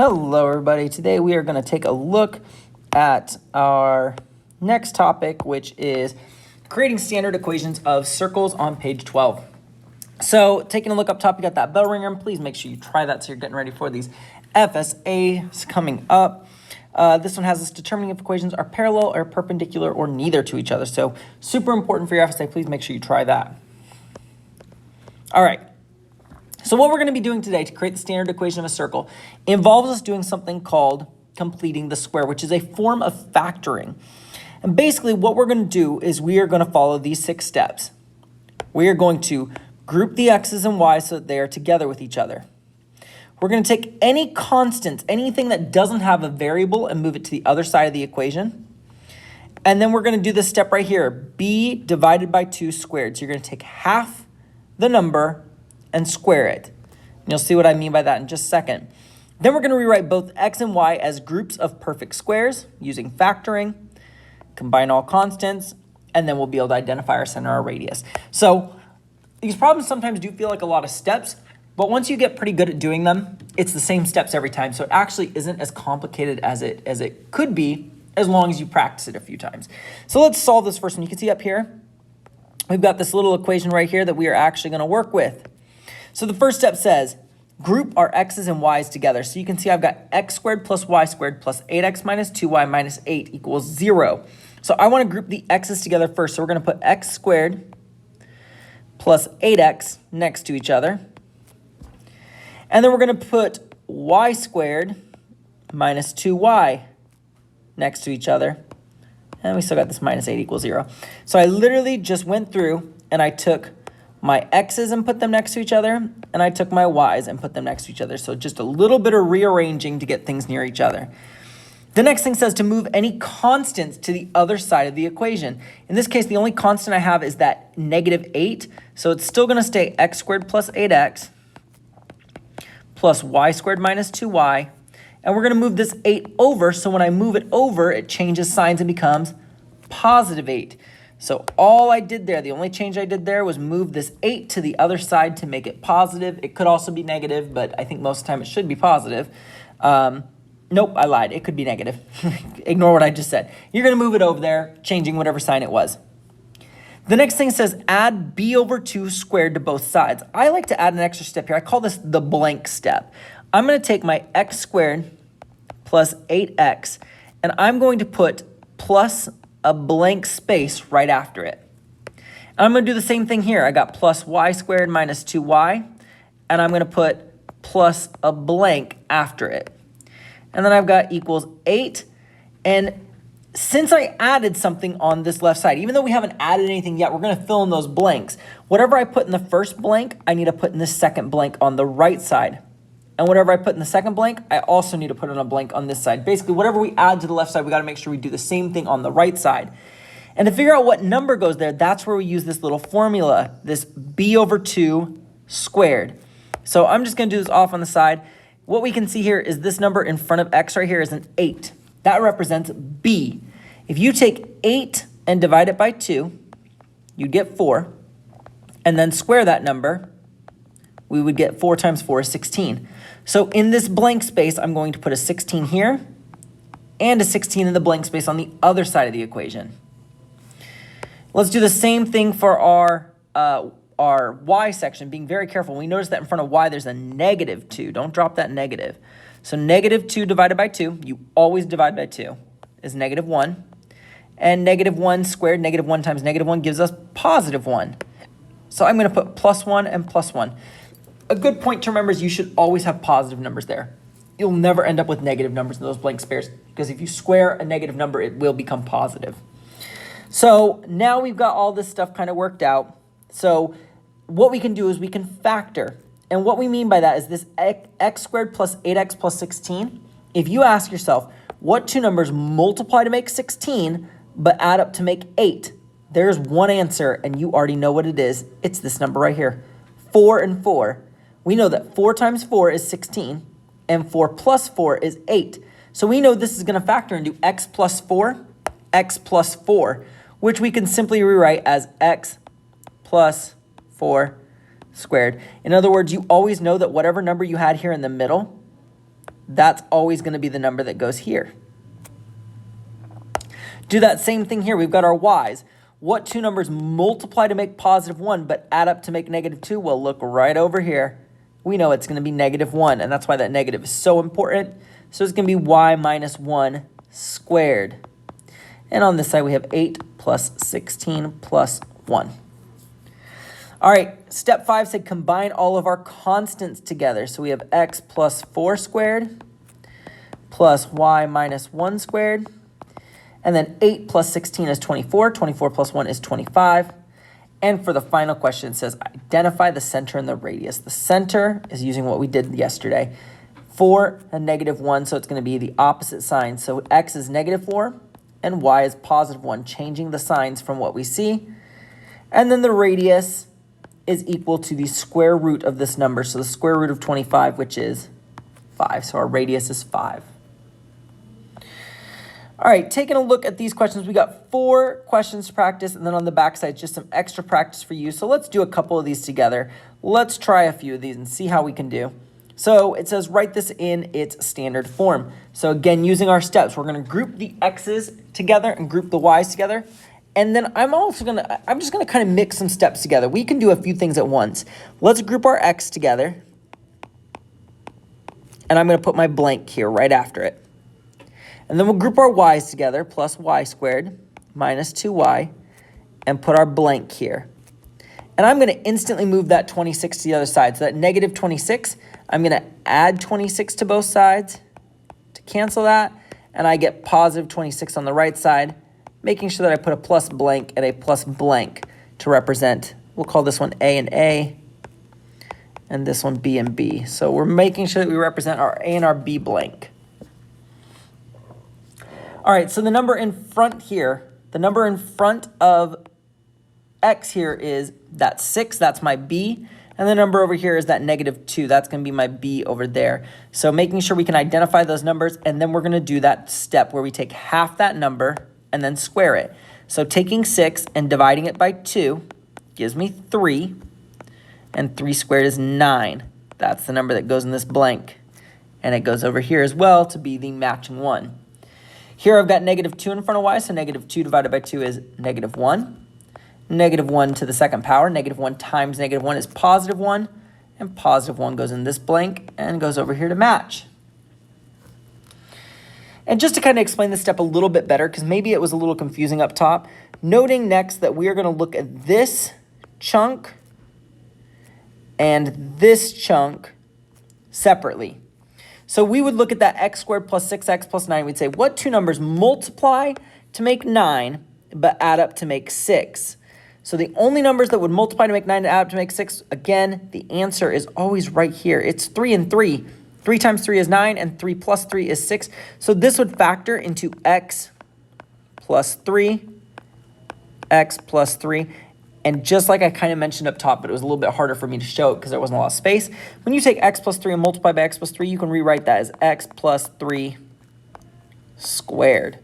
Hello everybody, today we are going to take a look at our next topic, which is creating standard equations of circles on page 12. So taking a look up top, you got that bell ringer, and please make sure you try that so you're getting ready for these FSAs coming up. This one has us determining if equations are parallel or perpendicular or neither to each other. So super important for your FSA, please make sure you try that. All right. So what we're going to be doing today to create the standard equation of a circle involves us doing something called completing the square, which is a form of factoring. And basically what we're going to do is we are going to follow these 6 steps. We are going to group the x's and y's so that they are together with each other. We're going to take any constants, anything that doesn't have a variable, and move it to the other side of the equation. And then we're going to do this step right here, b divided by 2 squared. So you're going to take half the number and square it. And you'll see what I mean by that in just a second. Then we're going to rewrite both x and y as groups of perfect squares using factoring, combine all constants, and then we'll be able to identify our center, our radius. So these problems sometimes do feel like a lot of steps, but once you get pretty good at doing them, it's the same steps every time. So it actually isn't as complicated as it could be as long as you practice it a few times. So let's solve this first one. You can see up here, we've got this little equation right here that we are actually going to work with. So the first step says, group our x's and y's together. So you can see I've got x squared plus y squared plus 8x minus 2y minus 8 equals 0. So I want to group the x's together first. So we're going to put x squared plus 8x next to each other. And then we're going to put y squared minus 2y next to each other. And we still got this minus 8 equals 0. So I literally just went through and I took my x's and put them next to each other, and I took my y's and put them next to each other. So just a little bit of rearranging to get things near each other. The next thing says to move any constants to the other side of the equation. In this case, the only constant I have is that negative 8. So it's still going to stay x squared plus 8x plus y squared minus 2y. And we're going to move this 8 over. So when I move it over, it changes signs and becomes positive 8. So all I did there, the only change I did there was move this 8 to the other side to make it positive. It could also be negative, but I think most of the time it should be positive. Nope, I lied. It could be negative. Ignore what I just said. You're going to move it over there, changing whatever sign it was. The next thing says add b over 2 squared to both sides. I like to add an extra step here. I call this the blank step. I'm going to take my x squared plus 8x, and I'm going to put plus a blank space right after it. And I'm going to do the same thing here. I got plus y squared minus 2y, and I'm going to put plus a blank after it. And then I've got equals 8. And since I added something on this left side, even though we haven't added anything yet, we're going to fill in those blanks. Whatever I put in the first blank, I need to put in the second blank on the right side. And whatever I put in the second blank, I also need to put in a blank on this side. Basically, whatever we add to the left side, we got to make sure we do the same thing on the right side. And to figure out what number goes there, that's where we use this little formula, this b over 2 squared. So I'm just going to do this off on the side. What we can see here is this number in front of x right here is an 8. That represents b. If you take 8 and divide it by 2, you'd get 4. And then square that number, we would get 4 times 4 is 16. So in this blank space, I'm going to put a 16 here and a 16 in the blank space on the other side of the equation. Let's do the same thing for our y section, being very careful. We notice that in front of y, there's a negative 2. Don't drop that negative. So negative 2 divided by 2, you always divide by 2, is negative 1. And negative 1 squared, negative 1 times negative 1 gives us positive 1. So I'm going to put plus 1 and plus 1. A good point to remember is you should always have positive numbers there. You'll never end up with negative numbers in those blank spaces, because if you square a negative number, it will become positive. So now we've got all this stuff kind of worked out. So what we can do is we can factor. And what we mean by that is this x squared plus 8x plus 16. If you ask yourself, what 2 numbers multiply to make 16, but add up to make 8? There's one answer, and you already know what it is. It's this number right here, 4 and 4. We know that 4 times 4 is 16, and 4 plus 4 is 8. So we know this is going to factor into x plus 4, which we can simply rewrite as x plus 4 squared. In other words, you always know that whatever number you had here in the middle that's always going to be the number that goes here. Do that same thing here. We've got our y's. What two numbers multiply to make positive 1 but add up to make negative 2? Well, look right over here. We know it's going to be negative 1, and that's why that negative is so important. So it's going to be y minus 1 squared. And on this side, we have 8 plus 16 plus 1. All right, step 5 said combine all of our constants together. So we have x plus 4 squared plus y minus 1 squared. And then 8 plus 16 is 24. 24 plus 1 is 25. And for the final question, it says identify the center and the radius. The center is using what we did yesterday. 4 and negative 1, so it's going to be the opposite sign. So x is negative 4 and y is positive 1, changing the signs from what we see. And then the radius is equal to the square root of this number. So the square root of 25, which is 5. So our radius is 5. All right, taking a look at these questions, we got 4 questions to practice, and then on the back side, just some extra practice for you. So let's do a couple of these together. Let's try a few of these and see how we can do. So it says write this in its standard form. So again, using our steps, we're going to group the x's together and group the y's together. And then I'm just going to kind of mix some steps together. We can do a few things at once. Let's group our x together. And I'm going to put my blank here right after it. And then we'll group our y's together, plus y squared minus 2y, and put our blank here. And I'm going to instantly move that 26 to the other side. So that negative 26, I'm going to add 26 to both sides to cancel that. And I get positive 26 on the right side, making sure that I put a plus blank and a plus blank to represent, we'll call this one A and A, and this one B and B. So we're making sure that we represent our A and our B blank. All right, so the number in front here, the number in front of x here is that 6, that's my B. And the number over here is that negative 2, that's going to be my B over there. So making sure we can identify those numbers, and then we're going to do that step where we take half that number and then square it. So taking 6 and dividing it by 2 gives me 3, and 3 squared is 9. That's the number that goes in this blank. And it goes over here as well to be the matching one. Here I've got negative 2 in front of y, so negative 2 divided by 2 is negative 1. Negative 1 to the second power, negative 1 times negative 1 is positive 1, and positive 1 goes in this blank and goes over here to match. And just to kind of explain this step a little bit better, because maybe it was a little confusing up top, noting next that we are going to look at this chunk and this chunk separately. So we would look at that x squared plus 6x plus 9. We'd say, what two numbers multiply to make 9, but add up to make 6? So the only numbers that would multiply to make 9 and add up to make 6, again, the answer is always right here. It's 3 and 3. 3 times 3 is 9, and 3 plus 3 is 6. So this would factor into x plus 3, x plus 3. And just like I kind of mentioned up top, but it was a little bit harder for me to show it because there wasn't a lot of space. When you take x plus 3 and multiply by x plus 3, you can rewrite that as x plus 3 squared.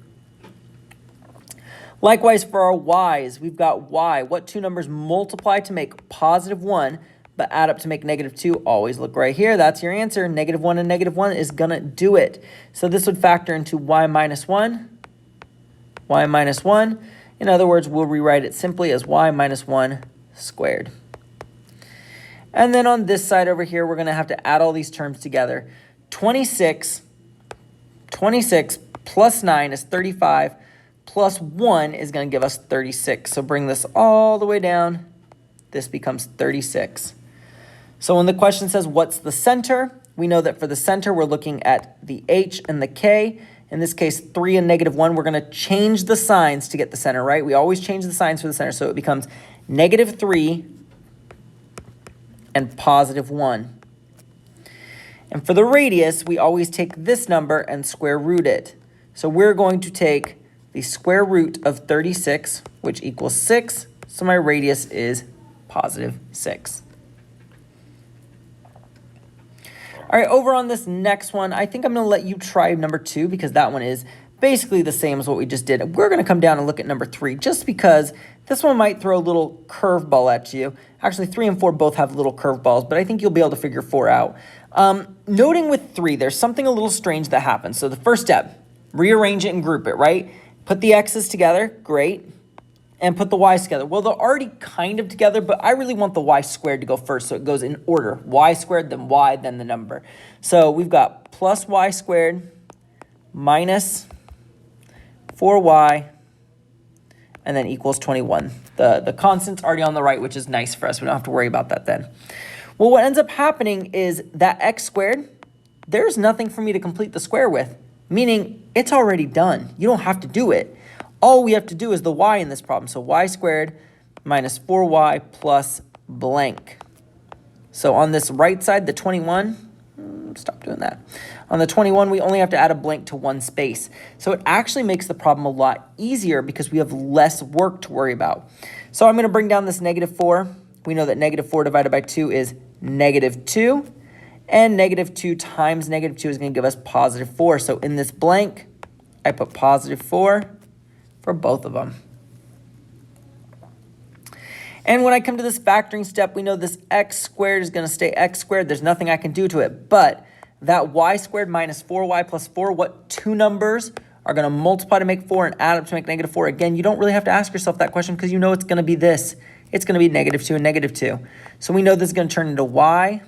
Likewise, for our y's, we've got y. What two numbers multiply to make positive 1, but add up to make negative 2? Always look right here. That's your answer. Negative 1 and negative 1 is going to do it. So this would factor into y minus 1, y minus 1. In other words, we'll rewrite it simply as y minus 1 squared. And then on this side over here, we're going to have to add all these terms together. 26 plus 9 is 35, plus 1 is going to give us 36. So bring this all the way down. This becomes 36. So when the question says, what's the center? We know that for the center, we're looking at the h and the k. In this case, 3 and negative 1, we're going to change the signs to get the center, right? We always change the signs for the center, so it becomes negative 3 and positive 1. And for the radius, we always take this number and square root it. So we're going to take the square root of 36, which equals 6. So my radius is positive 6. All right, over on this next one, I think I'm going to let you try number 2 because that one is basically the same as what we just did. We're going to come down and look at number 3 just because this one might throw a little curveball at you. Actually, 3 and 4 both have little curveballs, but I think you'll be able to figure 4 out. Noting with 3, there's something a little strange that happens. So the first step, rearrange it and group it, right? Put the x's together, great, and put the y's together. Well, they're already kind of together, but I really want the y squared to go first, so it goes in order. Y squared, then y, then the number. So we've got plus y squared minus 4y, and then equals 21. The constant's already on the right, which is nice for us. We don't have to worry about that then. Well, what ends up happening is that x squared, there's nothing for me to complete the square with, meaning it's already done. You don't have to do it. All we have to do is the y in this problem. So y squared minus 4y plus blank. So on this right side, the 21, stop doing that. On the 21, we only have to add a blank to one space. So it actually makes the problem a lot easier because we have less work to worry about. So I'm going to bring down this negative 4. We know that negative 4 divided by 2 is negative 2. And negative 2 times negative 2 is going to give us positive 4. So in this blank, I put positive 4 for both of them. And when I come to this factoring step, we know this x squared is going to stay x squared. There's nothing I can do to it. But that y squared minus 4y plus 4, what two numbers are going to multiply to make 4 and add up to make negative 4? Again, you don't really have to ask yourself that question because you know it's going to be this. It's going to be negative 2 and negative 2. So we know this is going to turn into y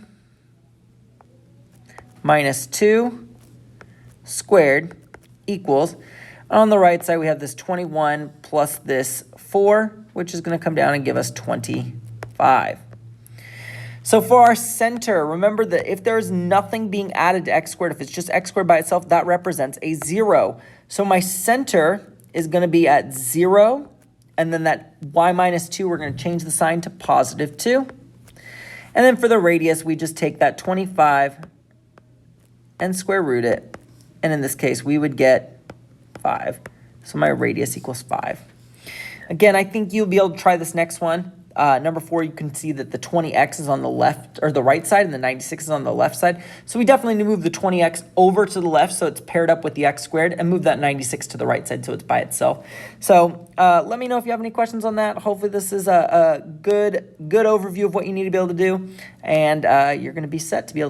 minus 2 squared equals, on the right side we have this 21 plus this 4, which is going to come down and give us 25. So for our center, remember that if there's nothing being added to x squared, if it's just x squared by itself, that represents a 0. So my center is going to be at 0, and then that y minus 2, we're going to change the sign to positive 2. And then for the radius, we just take that 25 and square root it. And in this case, we would get 5. So my radius equals 5. Again, I think you'll be able to try this next one. Number 4, you can see that the 20x is on the left or the right side and the 96 is on the left side. So we definitely need to move the 20x over to the left so it's paired up with the x squared, and move that 96 to the right side so it's by itself. So let me know if you have any questions on that. Hopefully this is a good overview of what you need to be able to do, and you're going to be set to be able